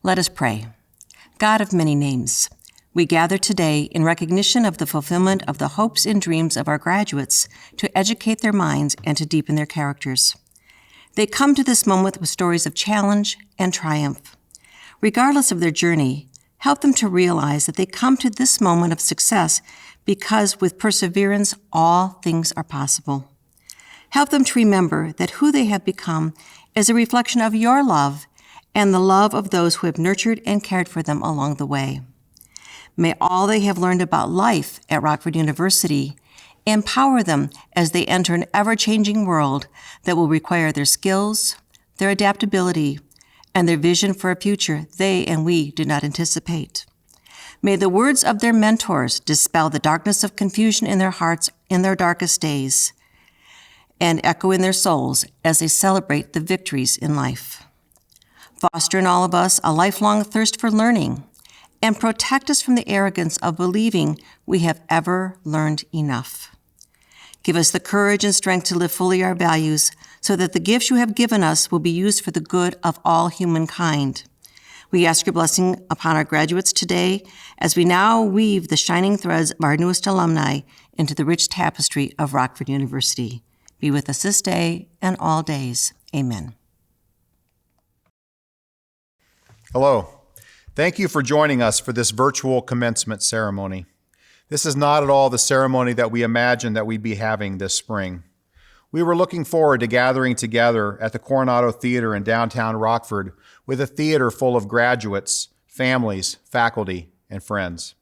Let us pray. God of many names, we gather today in recognition of the fulfillment of the hopes and dreams of our graduates to educate their minds and to deepen their characters. They come to this moment with stories of challenge and triumph. Regardless of their journey, help them to realize that they come to this moment of success because with perseverance, all things are possible. Help them to remember that who they have become is a reflection of your love and the love of those who have nurtured and cared for them along the way. May all they have learned about life at Rockford University empower them as they enter an ever-changing world that will require their skills, their adaptability, and their vision for a future they and we do not anticipate. May the words of their mentors dispel the darkness of confusion in their hearts in their darkest days and echo in their souls as they celebrate the victories in life. Foster in all of us a lifelong thirst for learning and protect us from the arrogance of believing we have ever learned enough. Give us the courage and strength to live fully our values so that the gifts you have given us will be used for the good of all humankind. We ask your blessing upon our graduates today as we now weave the shining threads of our newest alumni into the rich tapestry of Rockford University. Be with us this day and all days. Amen. Hello. Thank you for joining us for this virtual commencement ceremony. This is not at all the ceremony that we imagined that we'd be having this spring. We were looking forward to gathering together at the Coronado Theater in downtown Rockford with a theater full of graduates, families, faculty, and friends.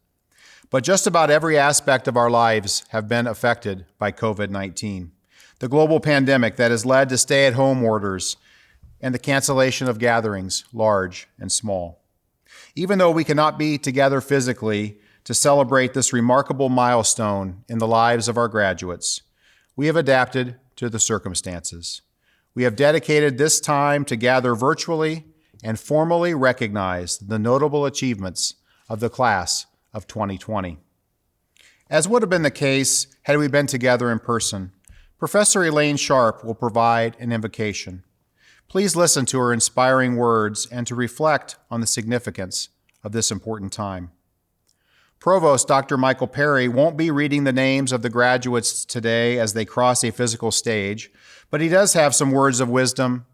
But just about every aspect of our lives have been affected by COVID-19, the global pandemic that has led to stay-at-home orders and the cancellation of gatherings, large and small. Even though we cannot be together physically to celebrate this remarkable milestone in the lives of our graduates, we have adapted to the circumstances. We have dedicated this time to gather virtually and formally recognize the notable achievements of the class of 2020. As would have been the case had we been together in person, Professor Elaine Sharp will provide an invocation. Please listen to her inspiring words and to reflect on the significance of this important time. Provost Dr. Michael Perry won't be reading the names of the graduates today as they cross a physical stage, but he does have some words of wisdom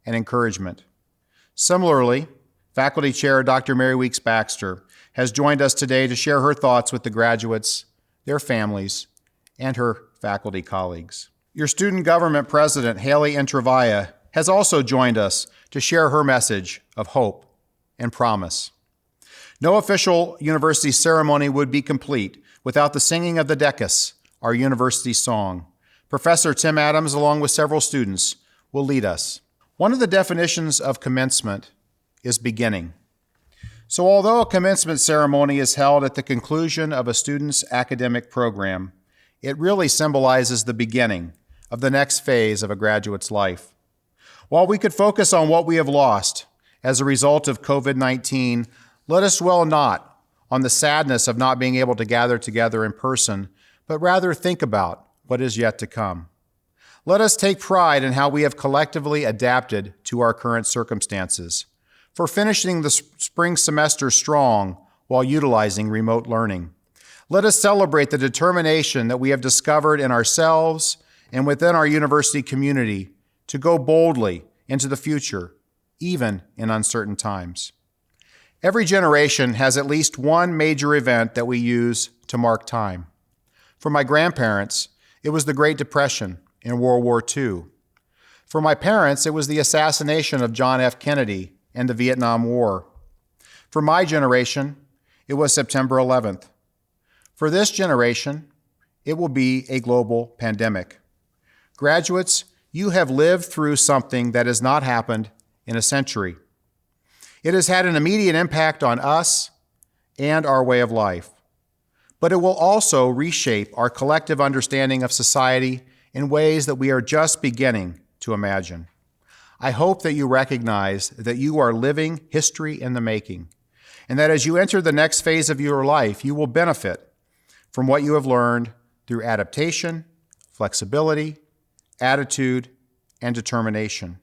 and encouragement. Similarly, Faculty Chair Dr. Mary Weeks Baxter has joined us today to share her thoughts with the graduates, their families, and her faculty colleagues. Your Student Government President, Haley Entravaya, has also joined us to share her message of hope and promise. No official university ceremony would be complete without the singing of the Decus, our university song. Professor Tim Adams, along with several students, will lead us. One of the definitions of commencement is beginning. So although a commencement ceremony is held at the conclusion of a student's academic program, it really symbolizes the beginning of the next phase of a graduate's life. While we could focus on what we have lost as a result of COVID-19, let us dwell not on the sadness of not being able to gather together in person, but rather think about what is yet to come. Let us take pride in how we have collectively adapted to our current circumstances, for finishing the spring semester strong while utilizing remote learning. Let us celebrate the determination that we have discovered in ourselves and within our university community to go boldly into the future, even in uncertain times. Every generation has at least one major event that we use to mark time. For my grandparents, it was the Great Depression in World War II. For my parents, it was the assassination of John F. Kennedy and the Vietnam War. For my generation, it was September 11th. For this generation, it will be a global pandemic. Graduates, you have lived through something that has not happened in a century. It has had an immediate impact on us and our way of life, but it will also reshape our collective understanding of society in ways that we are just beginning to imagine. I hope that you recognize that you are living history in the making, and that as you enter the next phase of your life, you will benefit from what you have learned through adaptation, flexibility, attitude, and determination.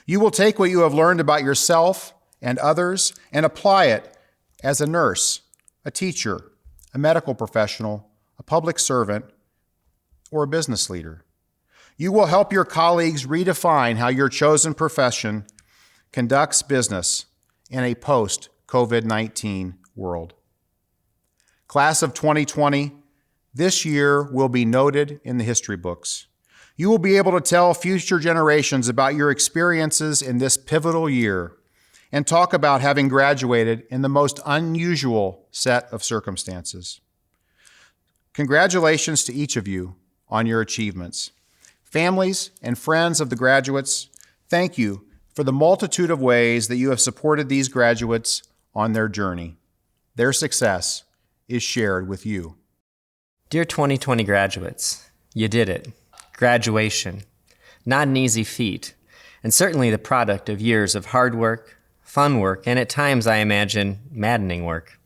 You will take what you have learned about yourself and others and apply it as a nurse, a teacher, a medical professional, a public servant, or a business leader. You will help your colleagues redefine how your chosen profession conducts business in a post-COVID-19 world. Class of 2020, this year will be noted in the history books. You will be able to tell future generations about your experiences in this pivotal year and talk about having graduated in the most unusual set of circumstances. Congratulations to each of you on your achievements. Families and friends of the graduates, thank you for the multitude of ways that you have supported these graduates on their journey. Their success is shared with you. Dear 2020 graduates, you did it. Graduation, not an easy feat, and certainly the product of years of hard work, fun work, and at times, I imagine, maddening work.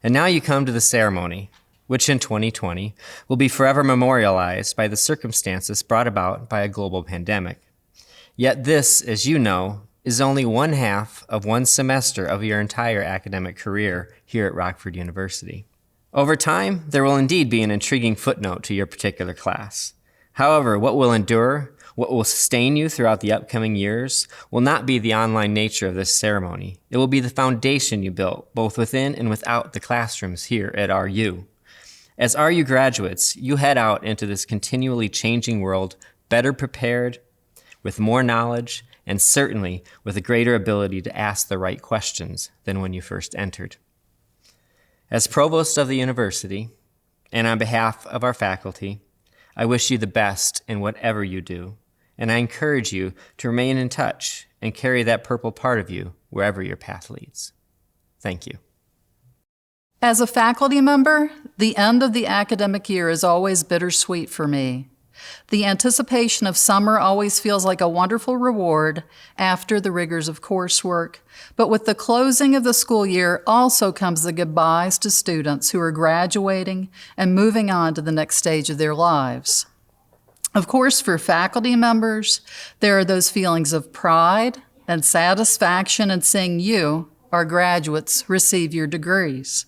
And now you come to the ceremony, which in 2020 will be forever memorialized by the circumstances brought about by a global pandemic. Yet this, as you know, is only one half of one semester of your entire academic career here at Rockford University. Over time, there will indeed be an intriguing footnote to your particular class. However, what will endure, what will sustain you throughout the upcoming years, will not be the online nature of this ceremony. It will be the foundation you built, both within and without the classrooms here at RU. As RU graduates, you head out into this continually changing world better prepared, with more knowledge, and certainly with a greater ability to ask the right questions than when you first entered. As Provost of the university, and on behalf of our faculty, I wish you the best in whatever you do, and I encourage you to remain in touch and carry that purple part of you wherever your path leads. Thank you. As a faculty member, the end of the academic year is always bittersweet for me. The anticipation of summer always feels like a wonderful reward after the rigors of coursework, but with the closing of the school year also comes the goodbyes to students who are graduating and moving on to the next stage of their lives. Of course, for faculty members, there are those feelings of pride and satisfaction in seeing you, our graduates, receive your degrees.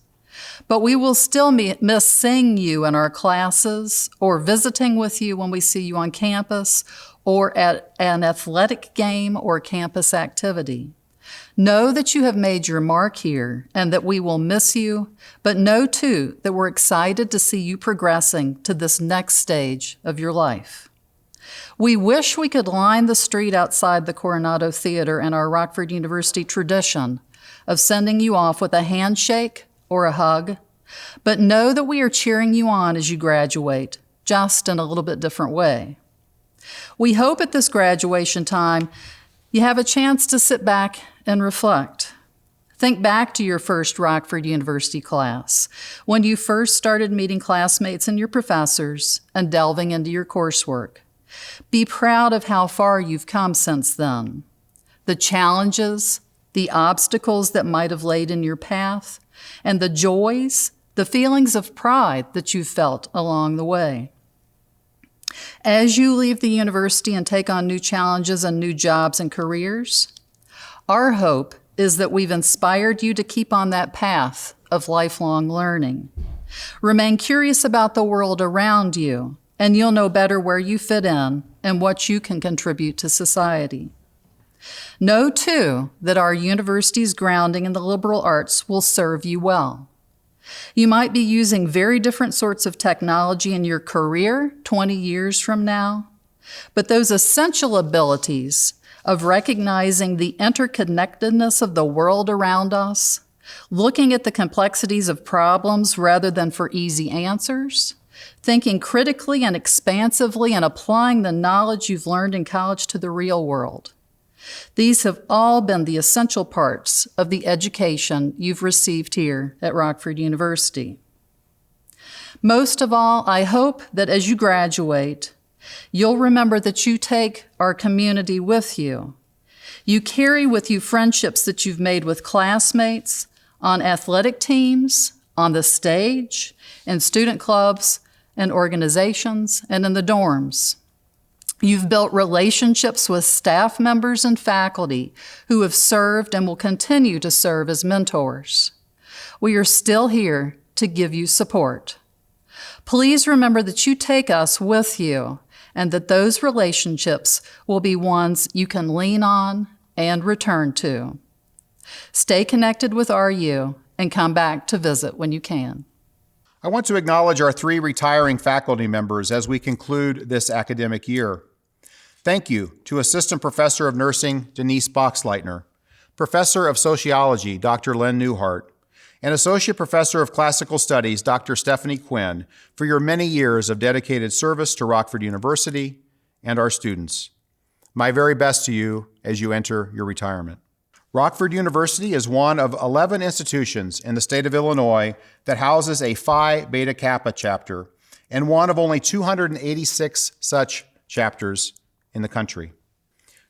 But we will still miss seeing you in our classes or visiting with you when we see you on campus or at an athletic game or campus activity. Know that you have made your mark here and that we will miss you, but know too that we're excited to see you progressing to this next stage of your life. We wish we could line the street outside the Coronado Theater in our Rockford University tradition of sending you off with a handshake or a hug, but know that we are cheering you on as you graduate, just in a little bit different way. We hope at this graduation time you have a chance to sit back and reflect. Think back to your first Rockford University class, when you first started meeting classmates and your professors and delving into your coursework. Be proud of how far you've come since then. The challenges, the obstacles that might have laid in your path, and the joys, the feelings of pride that you've felt along the way. As you leave the university and take on new challenges and new jobs and careers, our hope is that we've inspired you to keep on that path of lifelong learning. Remain curious about the world around you, and you'll know better where you fit in and what you can contribute to society. Know, too, that our university's grounding in the liberal arts will serve you well. You might be using very different sorts of technology in your career 20 years from now, but those essential abilities of recognizing the interconnectedness of the world around us, looking at the complexities of problems rather than for easy answers, thinking critically and expansively and applying the knowledge you've learned in college to the real world. These have all been the essential parts of the education you've received here at Rockford University. Most of all, I hope that as you graduate, you'll remember that you take our community with you. You carry with you friendships that you've made with classmates, on athletic teams, on the stage, in student clubs and organizations, and in the dorms. You've built relationships with staff members and faculty who have served and will continue to serve as mentors. We are still here to give you support. Please remember that you take us with you and that those relationships will be ones you can lean on and return to. Stay connected with RU and come back to visit when you can. I want to acknowledge our 3 retiring faculty members as we conclude this academic year. Thank you to Assistant Professor of Nursing Denise Boxleitner, Professor of Sociology Dr. Len Newhart, and Associate Professor of Classical Studies Dr. Stephanie Quinn for your many years of dedicated service to Rockford University and our students. My very best to you as you enter your retirement. Rockford University is one of 11 institutions in the state of Illinois that houses a Phi Beta Kappa chapter and one of only 286 such chapters in the country.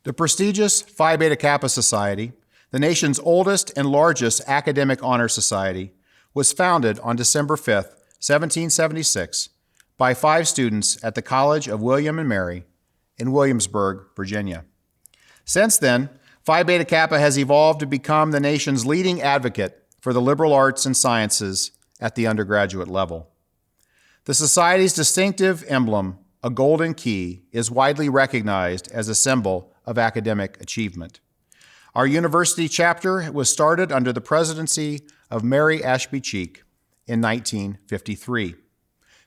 The prestigious Phi Beta Kappa Society, the nation's oldest and largest academic honor society, was founded on December 5, 1776, by 5 students at the College of William and Mary in Williamsburg, Virginia. Since then, Phi Beta Kappa has evolved to become the nation's leading advocate for the liberal arts and sciences at the undergraduate level. The Society's distinctive emblem, a golden key, is widely recognized as a symbol of academic achievement. Our university chapter was started under the presidency of Mary Ashby Cheek in 1953.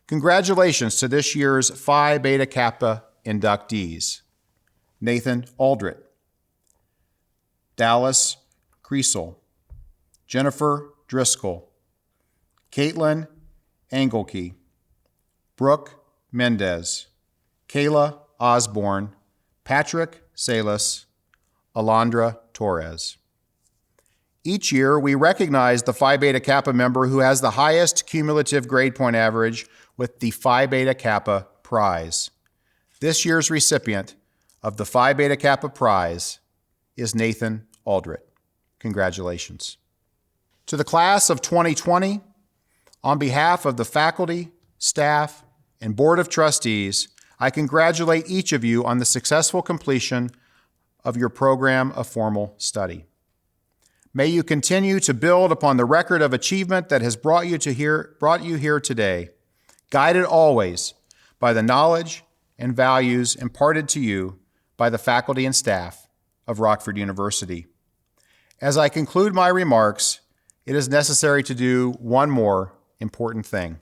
Congratulations to this year's Phi Beta Kappa inductees: Nathan Aldrich, Dallas Creasel, Jennifer Driscoll, Caitlin Engelke, Brooke Mendez, Kayla Osborne, Patrick Salas, Alondra Torres. Each year, we recognize the Phi Beta Kappa member who has the highest cumulative grade point average with the Phi Beta Kappa Prize. This year's recipient of the Phi Beta Kappa Prize is Nathan Aldrich. Congratulations. To the class of 2020, on behalf of the faculty, staff, and Board of Trustees, I congratulate each of you on the successful completion of your program of formal study. May you continue to build upon the record of achievement that has brought you here today, guided always by the knowledge and values imparted to you by the faculty and staff of Rockford University. As I conclude my remarks, it is necessary to do one more important thing.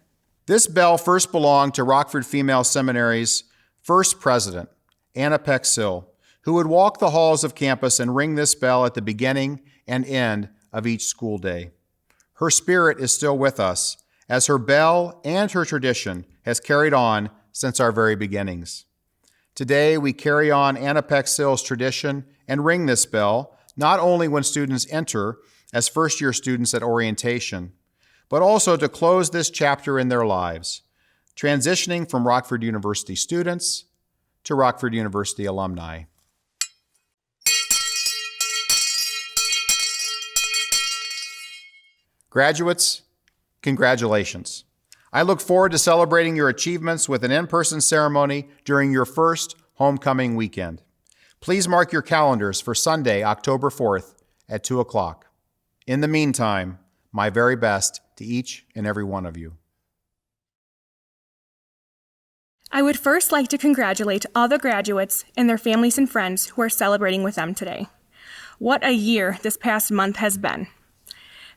This bell first belonged to Rockford Female Seminary's first president, Anna Peck-Sill, who would walk the halls of campus and ring this bell at the beginning and end of each school day. Her spirit is still with us, as her bell and her tradition has carried on since our very beginnings. Today, we carry on Anna Peck-Sill's tradition and ring this bell, not only when students enter as first-year students at orientation, but also to close this chapter in their lives, transitioning from Rockford University students to Rockford University alumni. Graduates, congratulations. I look forward to celebrating your achievements with an in-person ceremony during your first homecoming weekend. Please mark your calendars for Sunday, October 4th at 2 o'clock. In the meantime, my very best to each and every one of you. I would first like to congratulate all the graduates and their families and friends who are celebrating with them today. What a year this past month has been.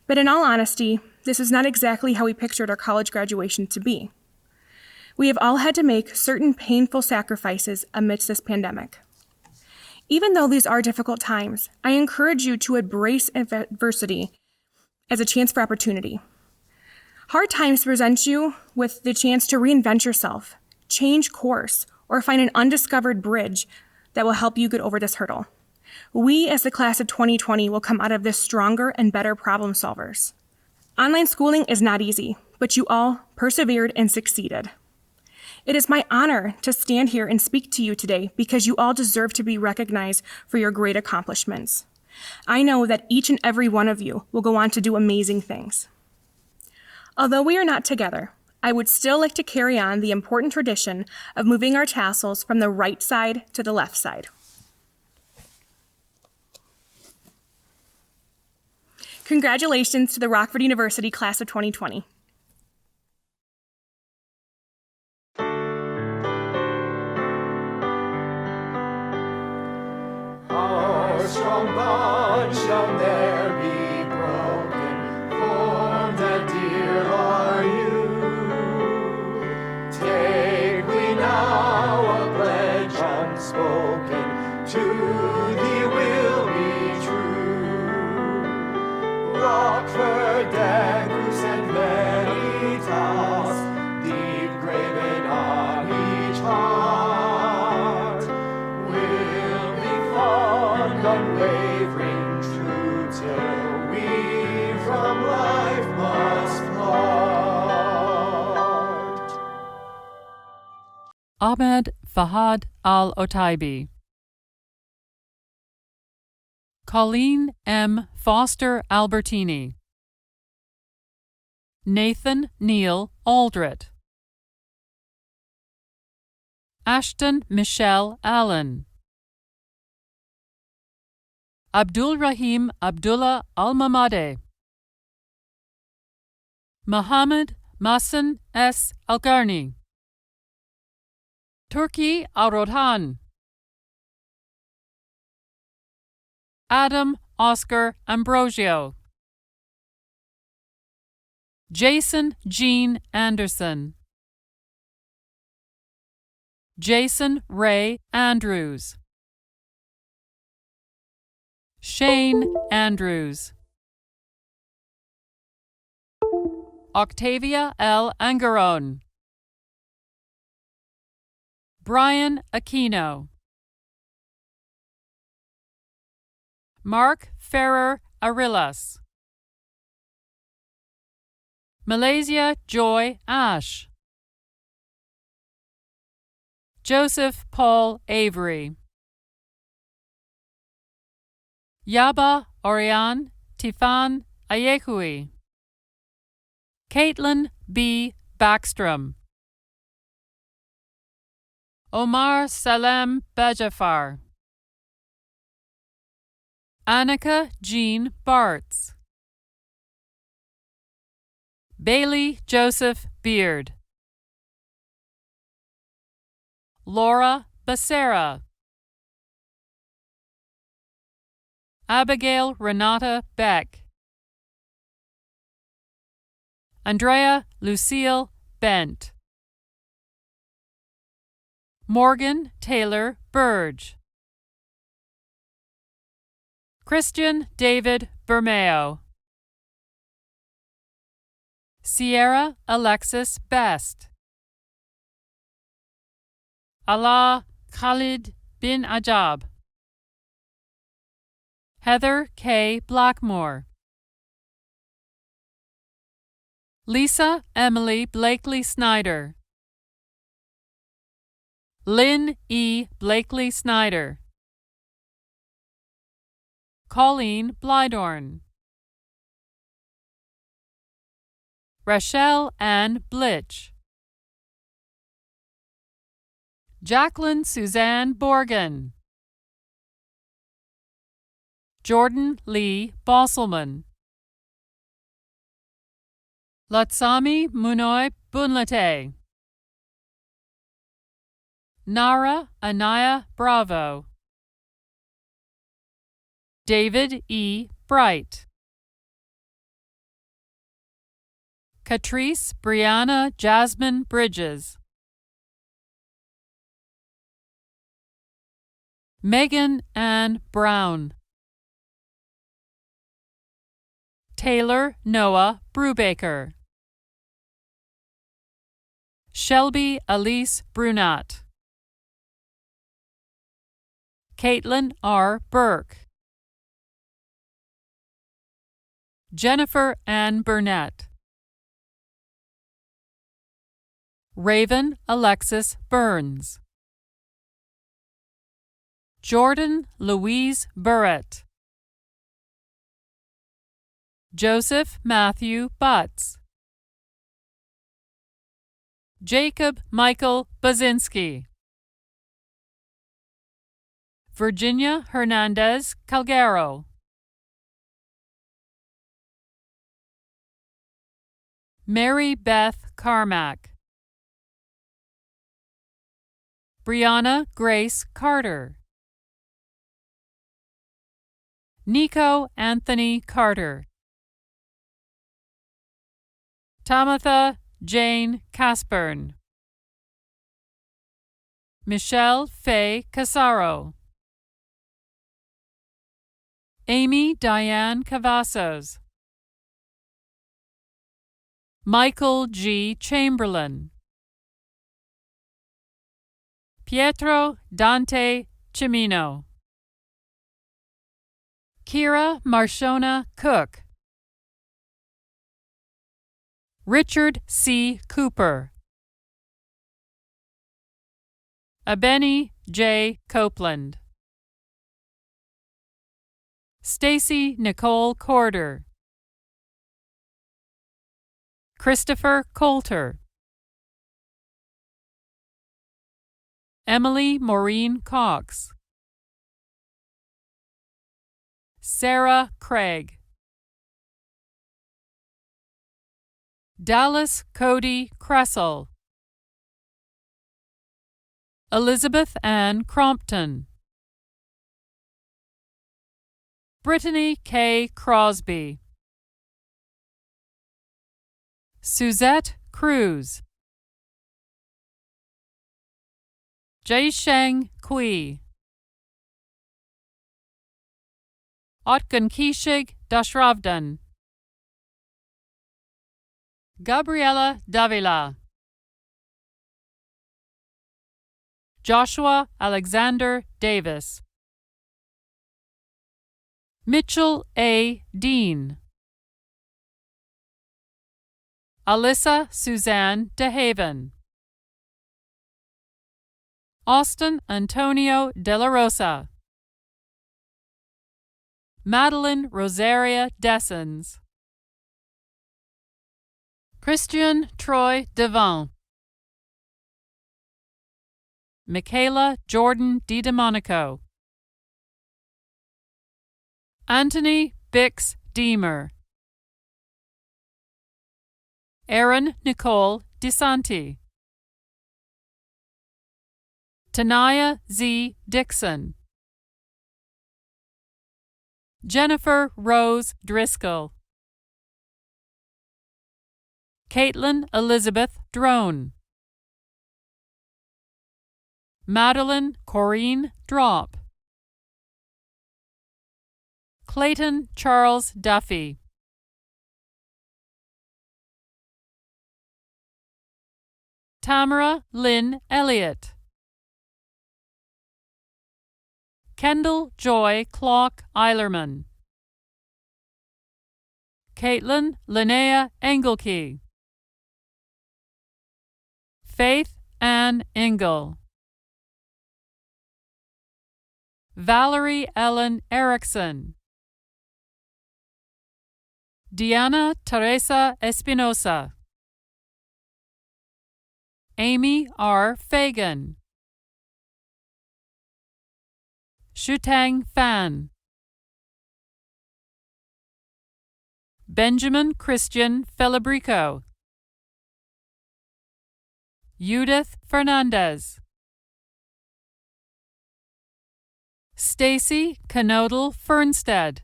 But in all honesty, this is not exactly how we pictured our college graduation to be. We have all had to make certain painful sacrifices amidst this pandemic. Even though these are difficult times, I encourage you to embrace adversity as a chance for opportunity. Hard times present you with the chance to reinvent yourself, change course, or find an undiscovered bridge that will help you get over this hurdle. We, as the class of 2020, will come out of this stronger and better problem solvers. Online schooling is not easy, but you all persevered and succeeded. It is my honor to stand here and speak to you today because you all deserve to be recognized for your great accomplishments. I know that each and every one of you will go on to do amazing things. Although we are not together, I would still like to carry on the important tradition of moving our tassels from the right side to the left side. Congratulations to the Rockford University class of 2020. Our strong bond shall ne'er be broken, formed and dear are you. Take we now a pledge unspoken, to thee will be true. Rockford daggers and veritas, deep graven on each heart, will be fond, unwavering, true, till we from life must part. Ahmed Fahad Al-Otaibi. Colleen M. Foster Albertini. Nathan Neal Aldrett. Ashton Michelle Allen. Abdul Rahim Abdullah Al-Mamade. Muhammad Masan S. Algarni. Turki Arodhan. Adam Oscar Ambrosio. Jason Jean Anderson. Jason Ray Andrews. Shane Andrews. Octavia L. Angaron. Brian Aquino. Mark Ferrer Arillas. Malaysia Joy Ash. Joseph Paul Avery. Yaba Orion Tifan Ayekui. Caitlin B. Backstrom. Omar Salem Bajafar. Annika Jean Bartz. Bailey Joseph Beard. Laura Becerra. Abigail Renata Beck. Andrea Lucille Bent. Morgan Taylor Burge. Christian David Bermeo. Sierra Alexis Best. Allah Khalid bin Ajab. Heather K. Blackmore. Lisa Emily Blakely Snyder. Lynn E. Blakely Snyder. Colleen Blydorn. Rachelle Ann Blitch. Jacqueline Suzanne Borgen. Jordan Lee Bosselman. Latsami Munoy Bunlate. Nara Anaya Bravo. David E. Bright. Catrice Brianna Jasmine Bridges. Megan Ann Brown. Taylor Noah Brubaker. Shelby Elise Brunat. Caitlin R. Burke. Jennifer Ann Burnett. Raven Alexis Burns. Jordan Louise Burrett. Joseph Matthew Butts. Jacob Michael Bazinski, Virginia Hernandez Calgaro, Mary Beth Carmack, Brianna Grace Carter, Nico Anthony Carter, Tamatha Jane Casburn, Michelle Faye Casaro, Amy Diane Cavazos, Michael G. Chamberlain, Pietro Dante Cimino, Kira Marshona Cook, Richard C. Cooper, Abeni J. Copeland, Stacy Nicole Corder, Christopher Coulter, Emily Maureen Cox, Sarah Craig, Dallas Cody Cressel, Elizabeth Ann Crompton, Brittany K. Crosby, Suzette Cruz, Jaisheng Kui, Otgunkishig Dashravdan, Gabriela Davila, Joshua Alexander Davis, Mitchell A. Dean, Alyssa Suzanne DeHaven, Austin Antonio De La Rosa, Madeline Rosaria Dessens, Christian Troy Devant, Michaela Jordan DiDomonico, Anthony Bix Deemer, Erin Nicole DeSanti, Tanaya Z. Dixon, Jennifer Rose Driscoll, Caitlin Elizabeth Drone, Madeline Corrine Drop, Clayton Charles Duffy, Tamara Lynn Elliott, Kendall Joy Clock Eilerman, Caitlin Linnea Engelke, Faith Ann Engel, Valerie Ellen Erickson, Diana Teresa Espinosa, Amy R. Fagan, Shutang Fan, Benjamin Christian Felibrico, Judith Fernandez, Stacy Canodal Fernstead,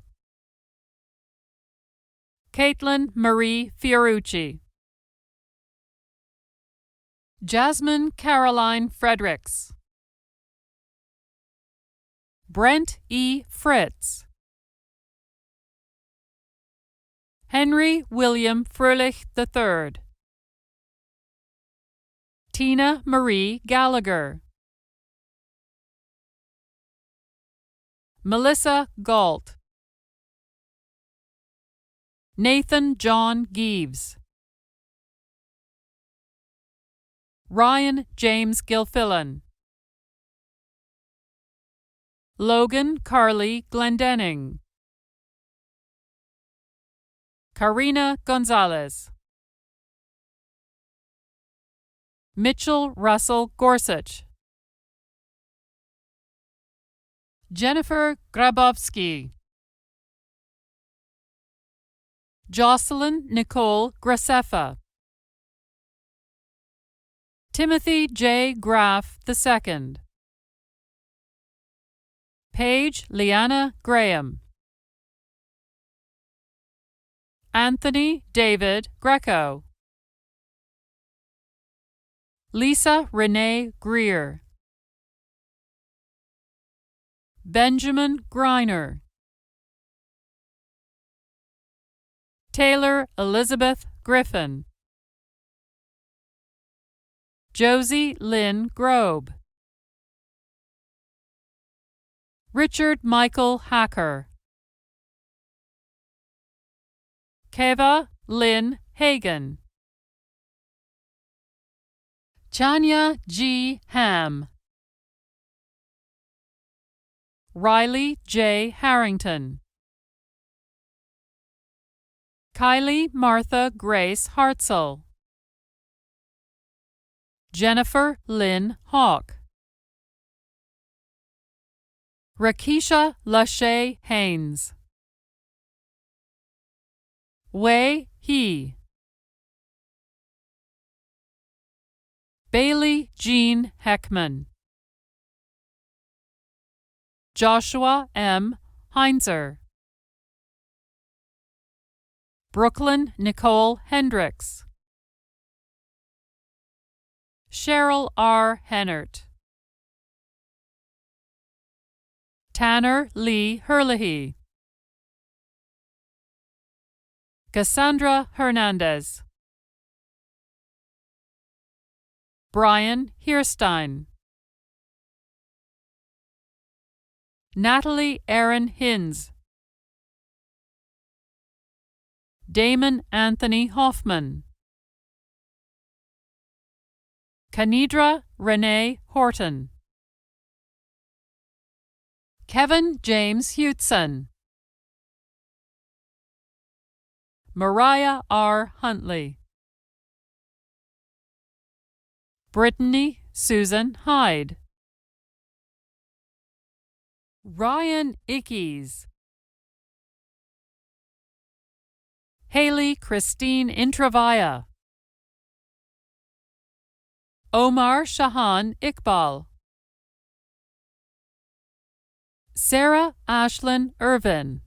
Caitlin Marie Fiorucci, Jasmine Caroline Fredericks, Brent E. Fritz, Henry William Fröhlich III, Tina Marie Gallagher, Melissa Galt, Nathan John Geeves, Ryan James Gilfillan, Logan Carly Glendenning, Karina Gonzalez, Mitchell Russell Gorsuch. Jennifer Grabowski. Jocelyn Nicole Gracefa. Timothy J. Graff II. Paige Leanna Graham. Anthony David Greco. Lisa Renee Greer. Benjamin Greiner. Taylor Elizabeth Griffin. Josie Lynn Grobe. Richard Michael Hacker. Keva Lynn Hagan. Chania G. Ham. Riley J. Harrington. Kylie Martha Grace Hartzell. Jennifer Lynn Hawk. Rakisha Lachey Haynes. Wei He. Bailey Jean Heckman. Joshua M. Heinzer. Brooklyn Nicole Hendricks. Cheryl R. Hennert. Tanner Lee Herlihy. Cassandra Hernandez. Brian Hierstein. Natalie Aaron Hinz. Damon Anthony Hoffman. Kanidra Renee Horton. Kevin James Hewson. Mariah R. Huntley. Brittany Susan Hyde. Ryan Ickes. Haley Christine Intravaya. Omar Shahan Iqbal. Sarah Ashlyn Irvin.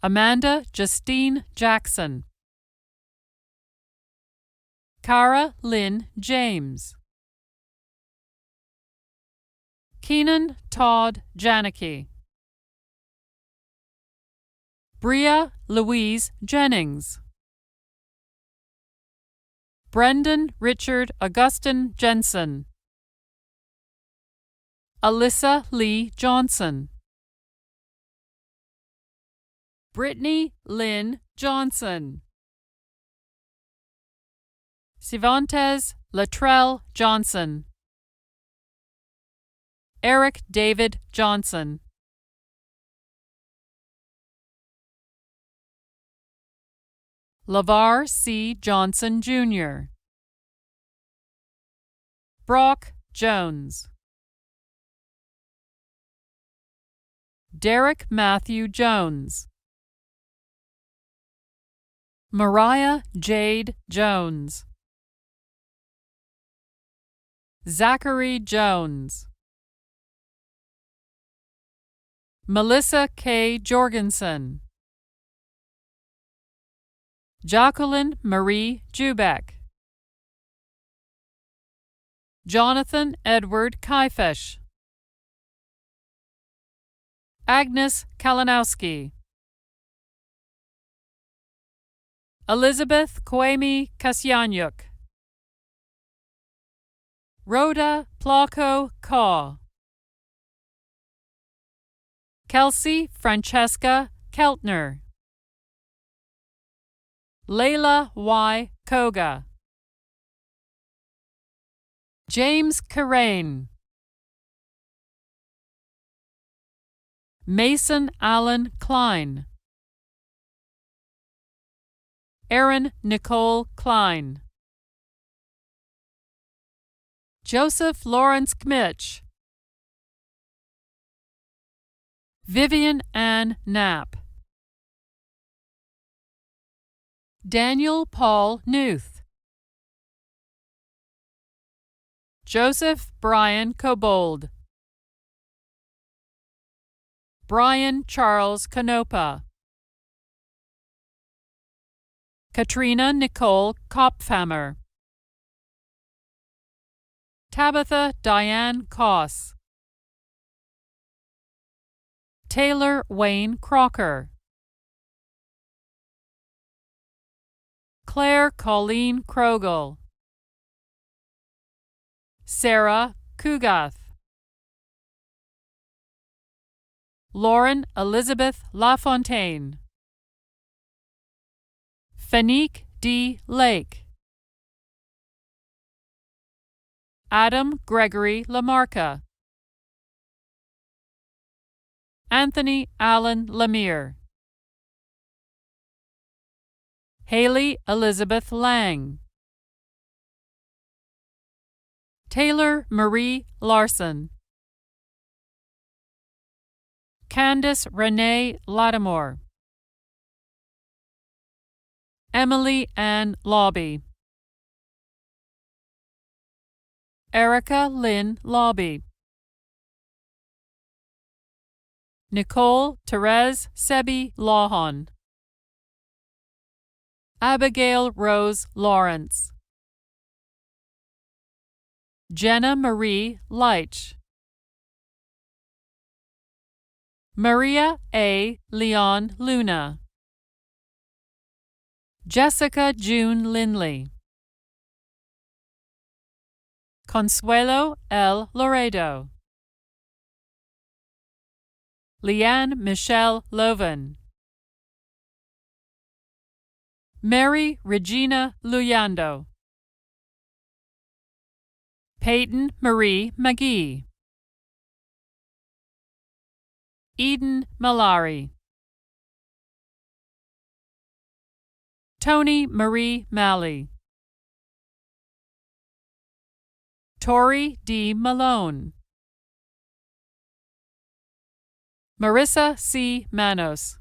Amanda Justine Jackson. Cara Lynn James. Keenan Todd Janicki. Bria Louise Jennings. Brendan Richard Augustin Jensen. Alyssa Lee Johnson. Brittany Lynn Johnson. Sivantes Latrell Johnson. Eric David Johnson. LaVar C. Johnson, Jr. Brock Jones. Derek Matthew Jones. Mariah Jade Jones. Zachary Jones. Melissa K. Jorgensen. Jacqueline Marie Jubeck. Jonathan Edward Kaifesh. Agnes Kalinowski. Elizabeth Kwame Kasyanyuk. Rhoda Plako Kaw. Kelsey Francesca Keltner. Layla Y. Koga. James Carrain. Mason Allen Klein. Erin Nicole Klein. Joseph Lawrence Kmitch, Vivian Ann Knapp, Daniel Paul Newth, Joseph Brian Cobold, Brian Charles Canopa, Katrina Nicole Kopfhammer, Tabitha Diane Koss, Taylor Wayne Crocker, Claire Colleen Krogel, Sarah Kugath, Lauren Elizabeth LaFontaine, Fanique D. Lake, Adam Gregory Lamarca, Anthony Allen Lemire, Haley Elizabeth Lang, Taylor Marie Larson, Candace Renee Lattimore, Emily Ann Lobby, Erica Lynn Lobby, Nicole Therese Sebi Lawhon, Abigail Rose Lawrence, Jenna Marie Leitch, Maria A. Leon Luna, Jessica June Lindley, Consuelo L. Loredo, Leanne Michelle Loven, Mary Regina Luyando, Peyton Marie McGee, Eden Malari, Tony Marie Malley, Tori D. Malone, Marissa C. Manos,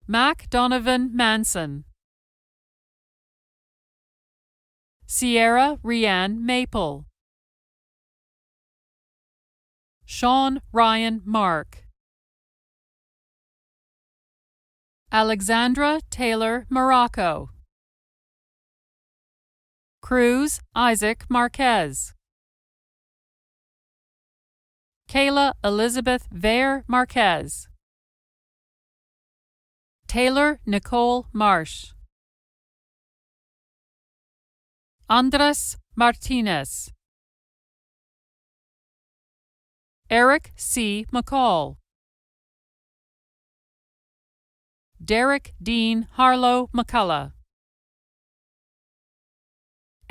Mac Donovan Manson, Sierra Rianne Maple, Sean Ryan Mark, Alexandra Taylor Morocco, Cruz Isaac Marquez, Kayla Elizabeth Vare Marquez, Taylor Nicole Marsh, Andres Martinez, Eric C. McCall, Derek Dean Harlow McCullough,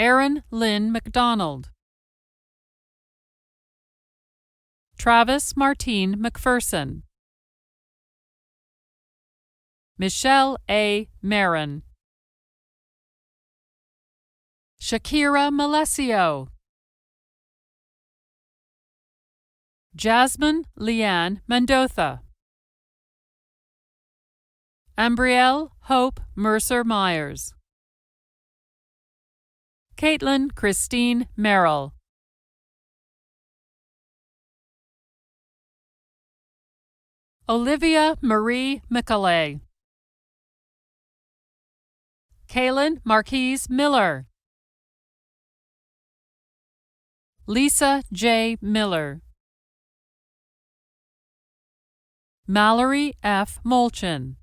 Aaron Lynn McDonald, Travis Martine McPherson, Michelle A. Marin, Shakira Malesio, Jasmine Leanne Mendoza, Ambrielle Hope Mercer Myers, Caitlin Christine Merrill, Olivia Marie Michelet, Kaylin Marquise Miller, Lisa J. Miller, Mallory F. Molchin,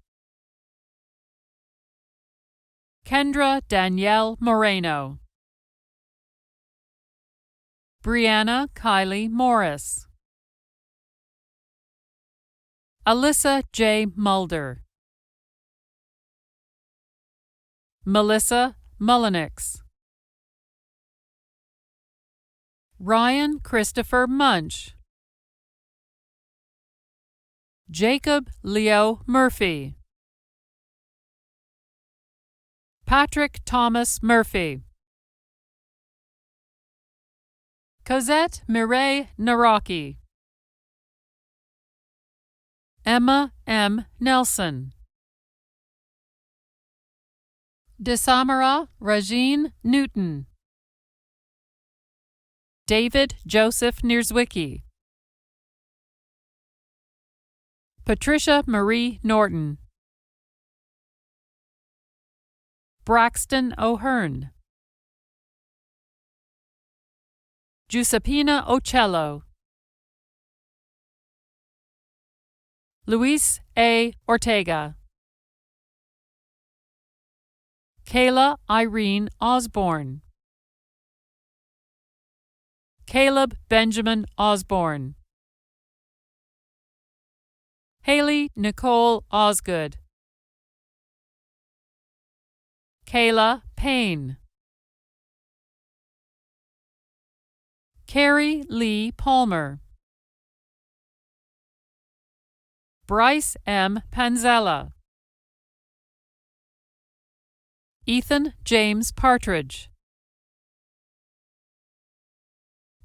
Kendra Danielle Moreno, Brianna Kylie Morris, Alyssa J. Mulder, Melissa Mullenix, Ryan Christopher Munch, Jacob Leo Murphy, Patrick Thomas Murphy, Cosette Mireille Naraki, Emma M. Nelson, Desamara Rajeen Newton, David Joseph Nierzwicki, Patricia Marie Norton, Braxton O'Hearn, Giuseppina Ocello, Luis A. Ortega, Kayla Irene Osborne, Caleb Benjamin Osborne, Haley Nicole Osgood, Kayla Payne, Carrie Lee Palmer, Bryce M. Panzella, Ethan James Partridge,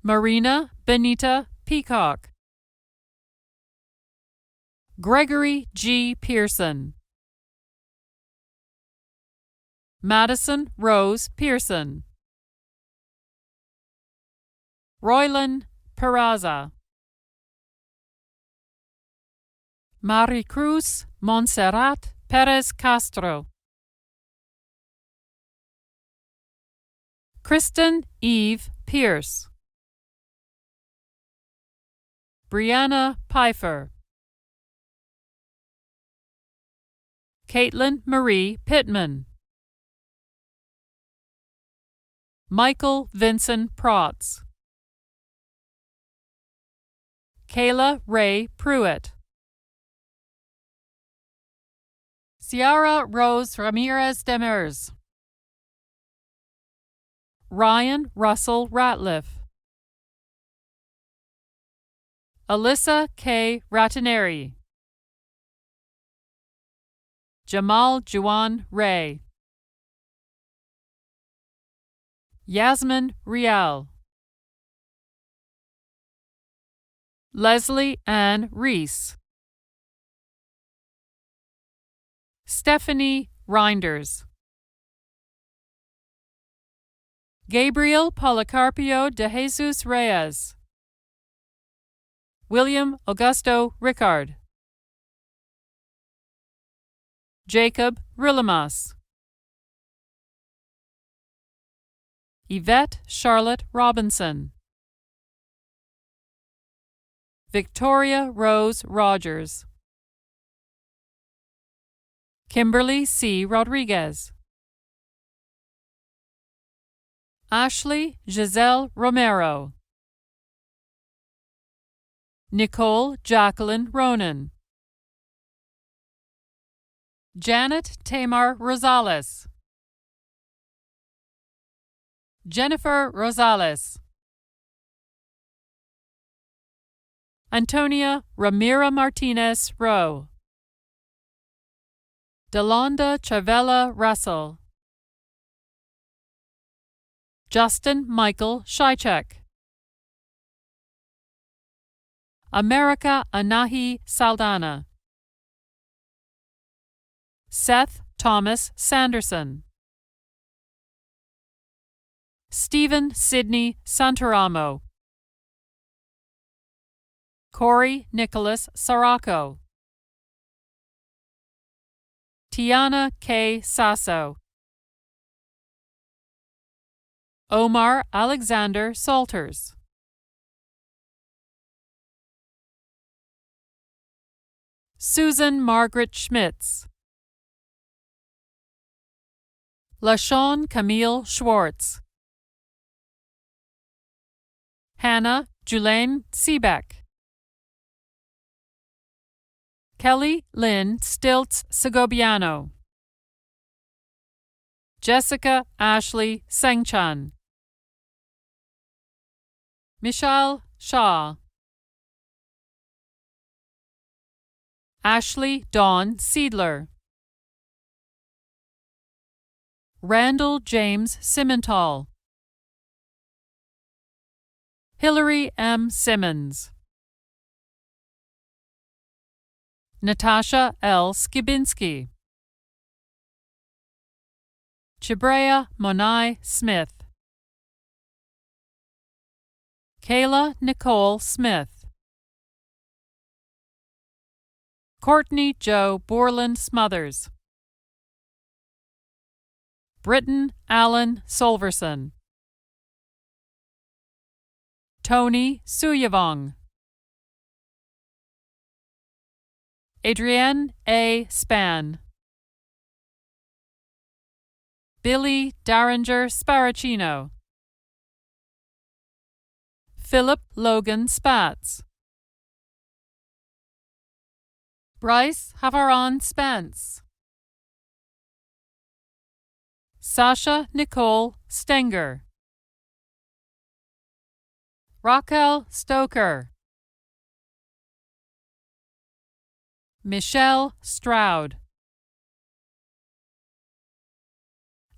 Marina Benita Peacock, Gregory G. Pearson, Madison Rose Pearson, Roylan Peraza, Maricruz Montserrat Perez Castro, Kristen Eve Pierce, Brianna Pfeiffer, Caitlin Marie Pittman, Michael Vincent Protz, Kayla Ray Pruitt, Ciara Rose Ramirez Demers, Ryan Russell Ratliff, Alyssa K. Ratineri, Jamal Juan Ray, Yasmin Rial, Leslie Ann Reese, Stephanie Reinders, Gabriel Policarpio de Jesus Reyes, William Augusto Rickard, Jacob Rillamas, Yvette Charlotte Robinson, Victoria Rose Rogers, Kimberly C. Rodriguez, Ashley Giselle Romero, Nicole Jacqueline Ronan, Janet Tamar Rosales, Jennifer Rosales, Antonia Ramira Martinez Rowe, Delonda Chavella Russell, Justin Michael Shychek, America Anahi Saldana, Seth Thomas Sanderson, Stephen Sidney Santaramo, Corey Nicholas Saraco, Tiana K. Sasso, Omar Alexander Salters, Susan Margaret Schmitz, LaShawn Camille Schwartz, Hannah Julaine Seebeck, Kelly Lynn Stilts Segobiano, Jessica Ashley Sengchan, Michelle Shaw, Ashley Dawn Seidler, Randall James Simmental, Hillary M. Simmons, Natasha L. Skibinski, Chibrea Monai Smith, Kayla Nicole Smith, Courtney Jo Borland Smothers, Britton Allen Solverson, Tony Suyavong, Adrienne A. Span, Billy Darringer Sparacino, Philip Logan Spatz, Bryce Havaron Spence, Sasha Nicole Stenger, Raquel Stoker, Michelle Stroud,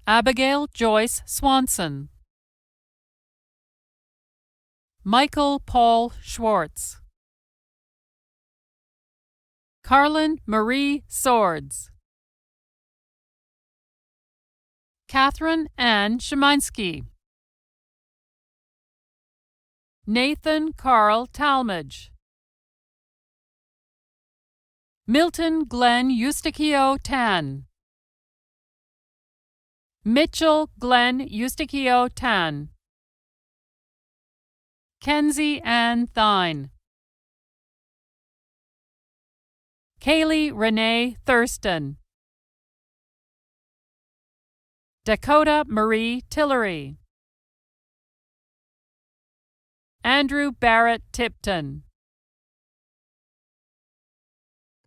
Abigail Joyce Swanson, Michael Paul Schwartz, Carlin Marie Swords, Catherine Ann Szymański, Nathan Carl Talmadge, Milton Glenn Eustaquio Tan, Mitchell Glenn Eustaquio Tan, Kenzie Ann Thine, Kaylee Renee Thurston, Dakota Marie Tillery, Andrew Barrett Tipton,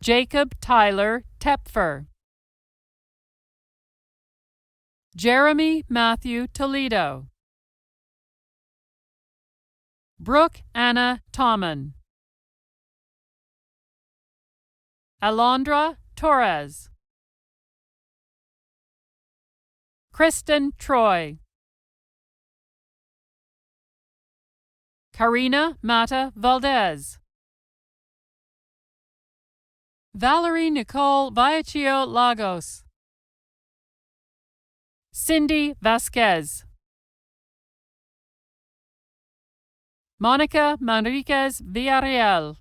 Jacob Tyler Tepfer, Jeremy Matthew Toledo, Brooke Anna Tommen, Alondra Torres, Kristen Troy, Karina Mata Valdez, Valerie Nicole Vallachio Lagos, Cindy Vasquez, Monica Manriquez Villarreal,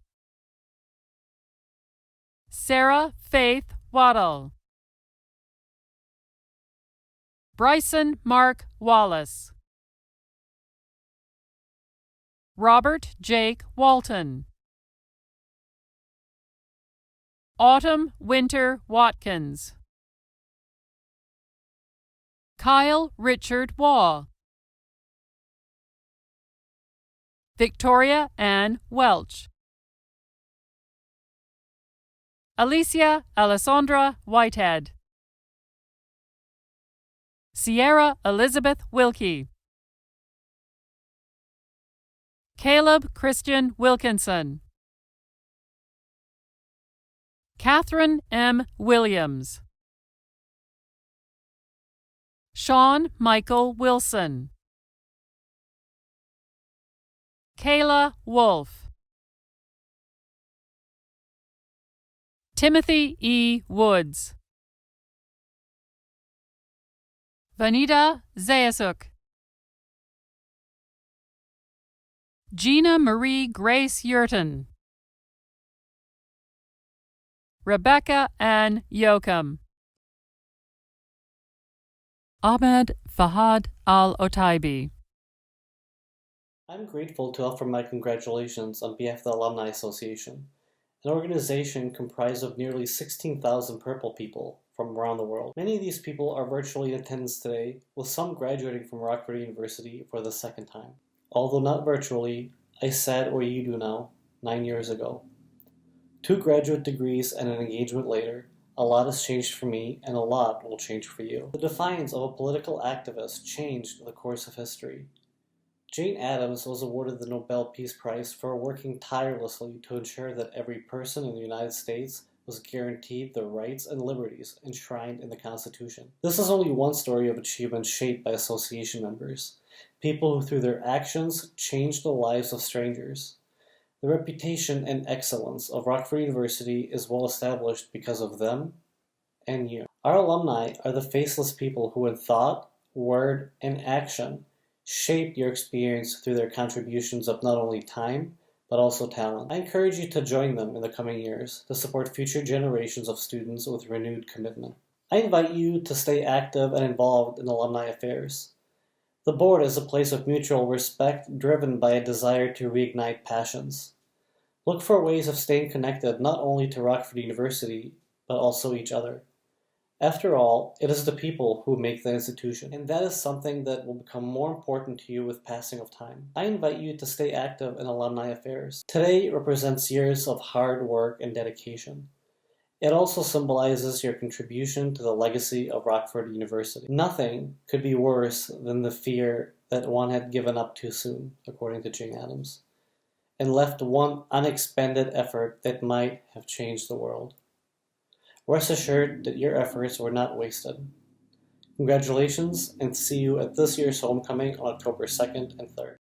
Sarah Faith Waddle, Bryson Mark Wallace, Robert Jake Walton, Autumn Winter Watkins, Kyle Richard Waugh, Victoria Ann Welch, Alicia Alessandra Whitehead, Sierra Elizabeth Wilkie, Caleb Christian Wilkinson, Catherine M. Williams, Sean Michael Wilson, Kayla Wolf, Timothy E. Woods, Vanita Zayasuk, Gina Marie Grace Yurton, Rebecca Ann Yoakum, Ahmed Fahad Al-Otaibi. I'm grateful to offer my congratulations on behalf of the Alumni Association, an organization comprised of nearly 16,000 Purple people from around the world. Many of these people are virtually in attendance today, with some graduating from Rockford University for the second time. Although not virtually, I sat where you do now, 9 years ago. 2 graduate degrees and an engagement later, a lot has changed for me, and a lot will change for you. The defiance of a political activist changed in the course of history. Jane Addams was awarded the Nobel Peace Prize for working tirelessly to ensure that every person in the United States was guaranteed the rights and liberties enshrined in the Constitution. This is only one story of achievement shaped by association members, people who through their actions changed the lives of strangers. The reputation and excellence of Rockford University is well established because of them and you. Our alumni are the faceless people who in thought, word, and action shaped your experience through their contributions of not only time, but also talent. I encourage you to join them in the coming years to support future generations of students with renewed commitment. I invite you to stay active and involved in alumni affairs. The board is a place of mutual respect driven by a desire to reignite passions. Look for ways of staying connected not only to Rockford University, but also each other. After all, it is the people who make the institution, and that is something that will become more important to you with passing of time. I invite you to stay active in alumni affairs. Today represents years of hard work and dedication. It also symbolizes your contribution to the legacy of Rockford University. Nothing could be worse than the fear that one had given up too soon, according to Jane Addams, and left one unexpended effort that might have changed the world. Rest assured that your efforts were not wasted. Congratulations, and see you at this year's homecoming on October 2nd and 3rd.